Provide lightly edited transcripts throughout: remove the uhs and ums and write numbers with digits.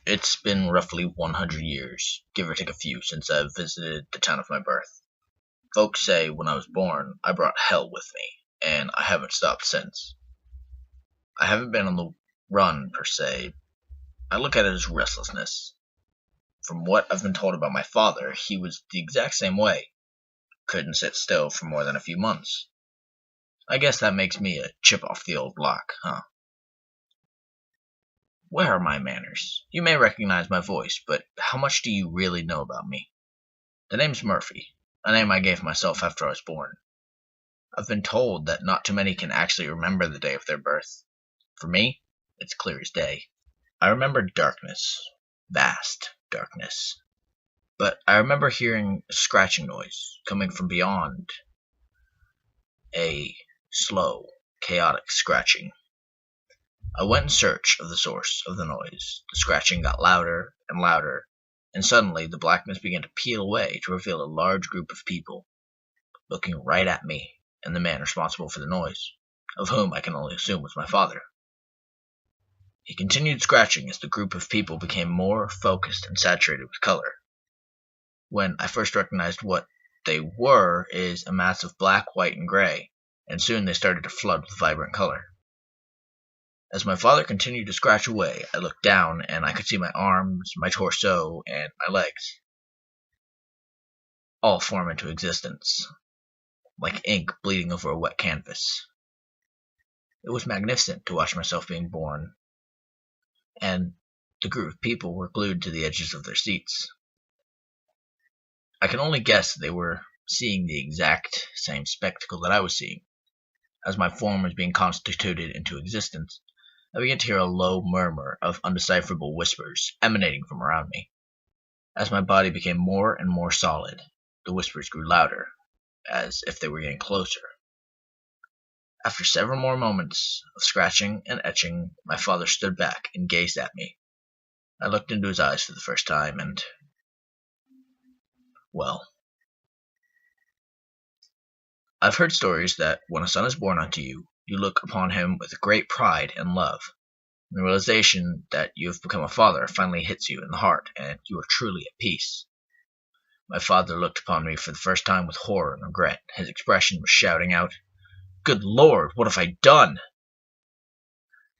It's been roughly 100 years, give or take a few, since I've visited the town of my birth. Folks say when I was born, I brought hell with me, and I haven't stopped since. I haven't been on the run, per se. I look at it as restlessness. From what I've been told about my father, he was the exact same way. Couldn't sit still for more than a few months. I guess that makes me a chip off the old block, huh? Where are my manners? You may recognize my voice, but how much do you really know about me? The name's Murphy, a name I gave myself after I was born. I've been told that not too many can actually remember the day of their birth. For me, it's clear as day. I remember darkness, vast darkness. But I remember hearing a scratching noise coming from beyond. A slow, chaotic scratching. I went in search of the source of the noise. The scratching got louder and louder, and suddenly the blackness began to peel away to reveal a large group of people, looking right at me and the man responsible for the noise, of whom I can only assume was my father. He continued scratching as the group of people became more focused and saturated with color. When I first recognized what they were is a mass of black, white, and gray, and soon they started to flood with vibrant color. As my father continued to scratch away, I looked down and I could see my arms, my torso, and my legs all form into existence, like ink bleeding over a wet canvas. It was magnificent to watch myself being born, and the group of people were glued to the edges of their seats. I can only guess they were seeing the exact same spectacle that I was seeing. As my form was being constituted into existence, I began to hear a low murmur of undecipherable whispers emanating from around me. As my body became more and more solid, the whispers grew louder, as if they were getting closer. After several more moments of scratching and etching, my father stood back and gazed at me. I looked into his eyes for the first time, and, well, I've heard stories that when a son is born unto you, you look upon him with great pride and love. The realization that you have become a father finally hits you in the heart, and you are truly at peace. My father looked upon me for the first time with horror and regret. His expression was shouting out, "Good Lord, what have I done?"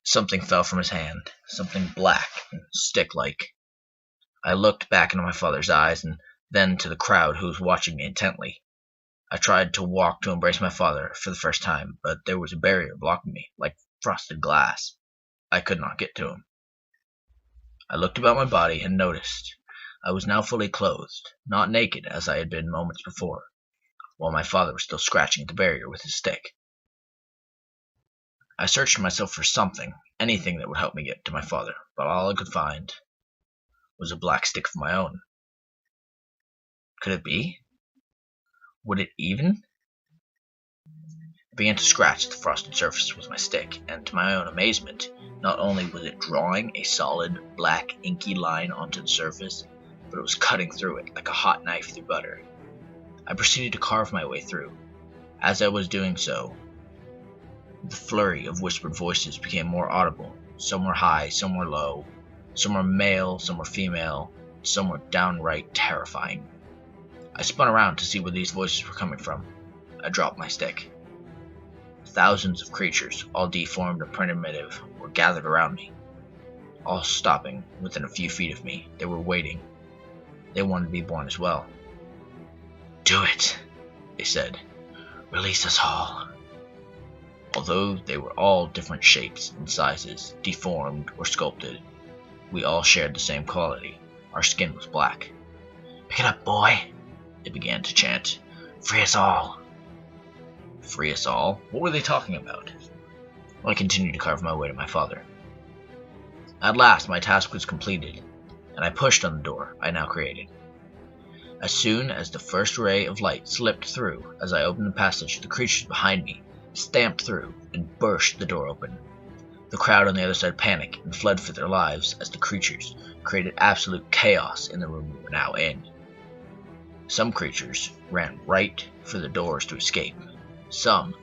Something fell from his hand, something black and stick-like. I looked back into my father's eyes, and then to the crowd who was watching me intently. I tried to walk to embrace my father for the first time, but there was a barrier blocking me, like frosted glass. I could not get to him. I looked about my body and noticed I was now fully clothed, not naked as I had been moments before, while my father was still scratching at the barrier with his stick. I searched myself for something, anything that would help me get to my father, but all I could find was a black stick of my own. Could it be? Would it even? I began to scratch the frosted surface with my stick, and to my own amazement, not only was it drawing a solid, black, inky line onto the surface, but it was cutting through it like a hot knife through butter. I proceeded to carve my way through. As I was doing so, the flurry of whispered voices became more audible. Some were high, some were low, some were male, some were female, some were downright terrifying. I spun around to see where these voices were coming from. I dropped my stick. Thousands of creatures, all deformed and primitive, were gathered around me, all stopping within a few feet of me. They were waiting. They wanted to be born as well. "Do it," they said. "Release us all." Although they were all different shapes and sizes, deformed or sculpted, we all shared the same quality. Our skin was black. "Pick it up, boy," they began to chant. "Free us all." Free us all? What were they talking about? I continued to carve my way to my father. At last my task was completed, and I pushed on the door I now created. As soon as the first ray of light slipped through, as I opened the passage, the creatures behind me stamped through and burst the door open. The crowd on the other side panicked and fled for their lives as the creatures created absolute chaos in the room we were now in. Some creatures ran right for the doors to escape. Some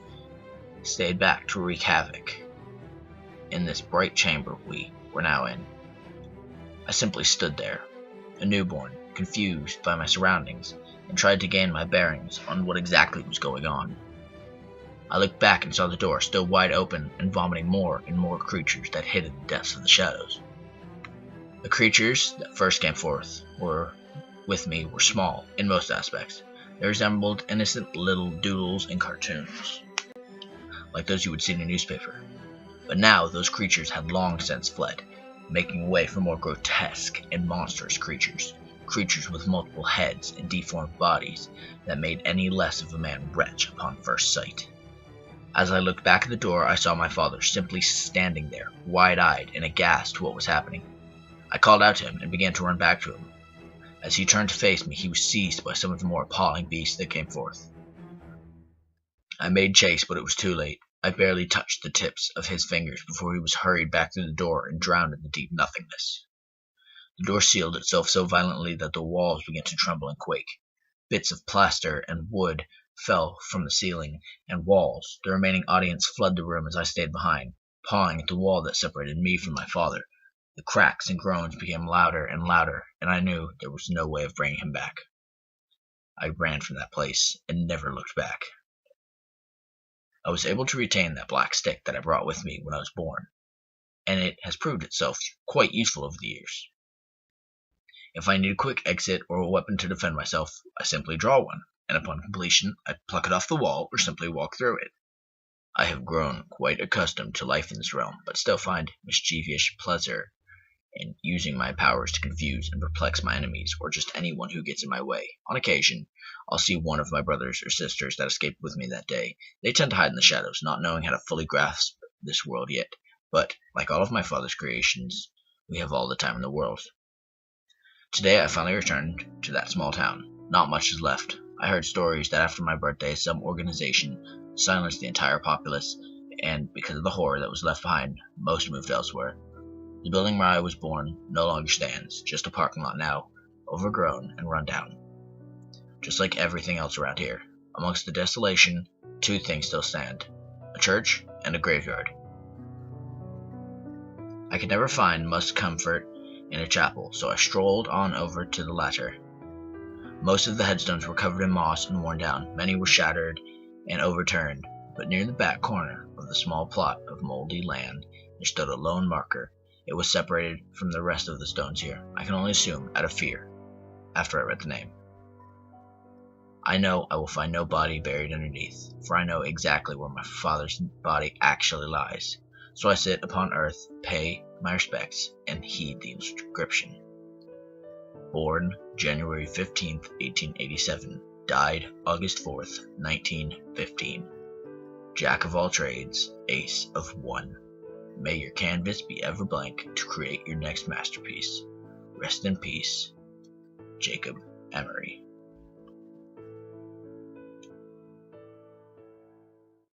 stayed back to wreak havoc in this bright chamber we were now in. I simply stood there, a newborn, confused by my surroundings, and tried to gain my bearings on what exactly was going on. I looked back and saw the door still wide open and vomiting more and more creatures that hid in the depths of the shadows. The creatures that first came forth were small in most aspects. They resembled innocent little doodles in cartoons, like those you would see in a newspaper. But now those creatures had long since fled, making way for more grotesque and monstrous creatures with multiple heads and deformed bodies that made any less of a man wretch upon first sight. As I looked back at the door, I saw my father simply standing there, wide-eyed and aghast to what was happening. I called out to him and began to run back to him. As he turned to face me, he was seized by some of the more appalling beasts that came forth. I made chase, but it was too late. I barely touched the tips of his fingers before he was hurried back through the door and drowned in the deep nothingness. The door sealed itself so violently that the walls began to tremble and quake. Bits of plaster and wood fell from the ceiling and walls. The remaining audience flooded the room as I stayed behind, pawing at the wall that separated me from my father. The cracks and groans became louder and louder, and I knew there was no way of bringing him back. I ran from that place and never looked back. I was able to retain that black stick that I brought with me when I was born, and it has proved itself quite useful over the years. If I need a quick exit or a weapon to defend myself, I simply draw one, and upon completion, I pluck it off the wall or simply walk through it. I have grown quite accustomed to life in this realm, but still find mischievous pleasure in using my powers to confuse and perplex my enemies or just anyone who gets in my way. On occasion, I'll see one of my brothers or sisters that escaped with me that day. They tend to hide in the shadows, not knowing how to fully grasp this world yet, but, like all of my father's creations, we have all the time in the world. Today I finally returned to that small town. Not much is left. I heard stories that after my birthday some organization silenced the entire populace, and because of the horror that was left behind, most moved elsewhere. The building where I was born no longer stands, just a parking lot now, overgrown and run down. Just like everything else around here, amongst the desolation, two things still stand: a church and a graveyard. I could never find much comfort in a chapel, so I strolled on over to the latter. Most of the headstones were covered in moss and worn down. Many were shattered and overturned, but near the back corner of the small plot of moldy land there stood a lone marker. It was separated from the rest of the stones here, I can only assume out of fear, after I read the name. I know I will find no body buried underneath, for I know exactly where my father's body actually lies. So I sit upon earth, pay my respects, and heed the inscription. Born January 15th, 1887. Died August 4th, 1915. Jack of all trades, ace of one. May your canvas be ever blank to create your next masterpiece. Rest in peace, Jacob Emory.